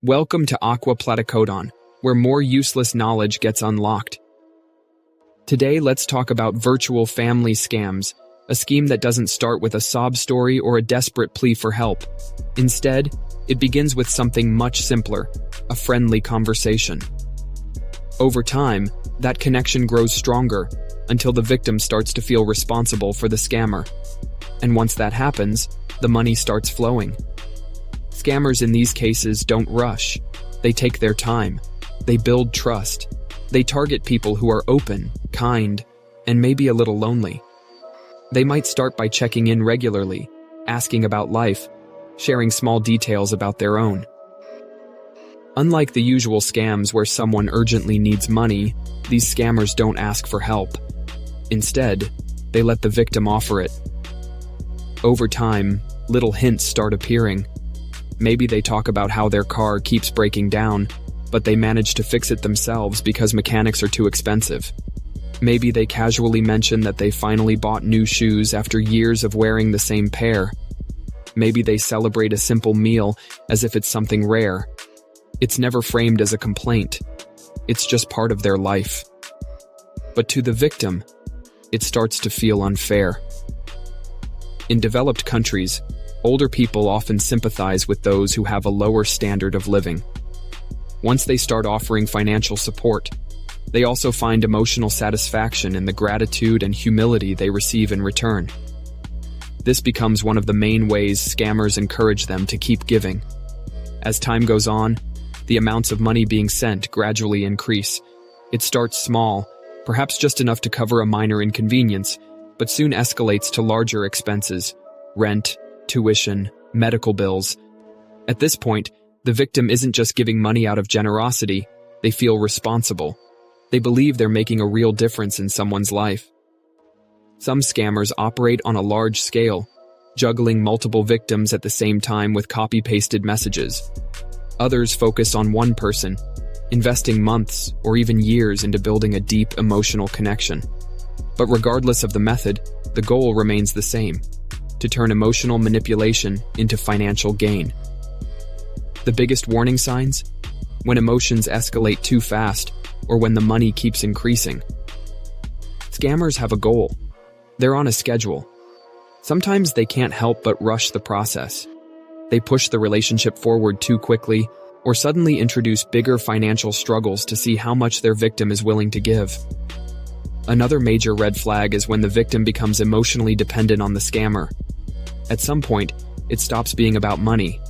Welcome to Aqua Platycodon, where more useless knowledge gets unlocked. Today, let's talk about virtual family scams, a scheme that doesn't start with a sob story or a desperate plea for help. Instead, it begins with something much simpler, a friendly conversation. Over time, that connection grows stronger until the victim starts to feel responsible for the scammer. And once that happens, the money starts flowing. Scammers in these cases don't rush. They take their time. They build trust. They target people who are open, kind, and maybe a little lonely. They might start by checking in regularly, asking about life, sharing small details about their own. Unlike the usual scams where someone urgently needs money, these scammers don't ask for help. Instead, they let the victim offer it. Over time, little hints start appearing. Maybe they talk about how their car keeps breaking down, but they manage to fix it themselves because mechanics are too expensive. Maybe they casually mention that they finally bought new shoes after years of wearing the same pair. Maybe they celebrate a simple meal as if it's something rare. It's never framed as a complaint. It's just part of their life. But to the victim, it starts to feel unfair. In developed countries, older people often sympathize with those who have a lower standard of living. Once they start offering financial support, they also find emotional satisfaction in the gratitude and humility they receive in return. This becomes one of the main ways scammers encourage them to keep giving. As time goes on, the amounts of money being sent gradually increase. It starts small, perhaps just enough to cover a minor inconvenience, but soon escalates to larger expenses: rent, tuition, medical bills. At this point, the victim isn't just giving money out of generosity, they feel responsible. They believe they're making a real difference in someone's life. Some scammers operate on a large scale, juggling multiple victims at the same time with copy-pasted messages. Others focus on one person, investing months or even years into building a deep emotional connection. But regardless of the method, the goal remains the same: to turn emotional manipulation into financial gain. The biggest warning signs? When emotions escalate too fast, or when the money keeps increasing. Scammers have a goal. They're on a schedule. Sometimes they can't help but rush the process. They push the relationship forward too quickly, or suddenly introduce bigger financial struggles to see how much their victim is willing to give. Another major red flag is when the victim becomes emotionally dependent on the scammer. At some point, it stops being about money.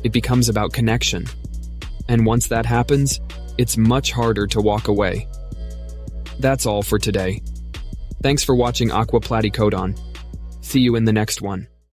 It becomes about connection. And once that happens, it's much harder to walk away. That's all for today. Thanks for watching Aqua Platycodon. See you in the next one.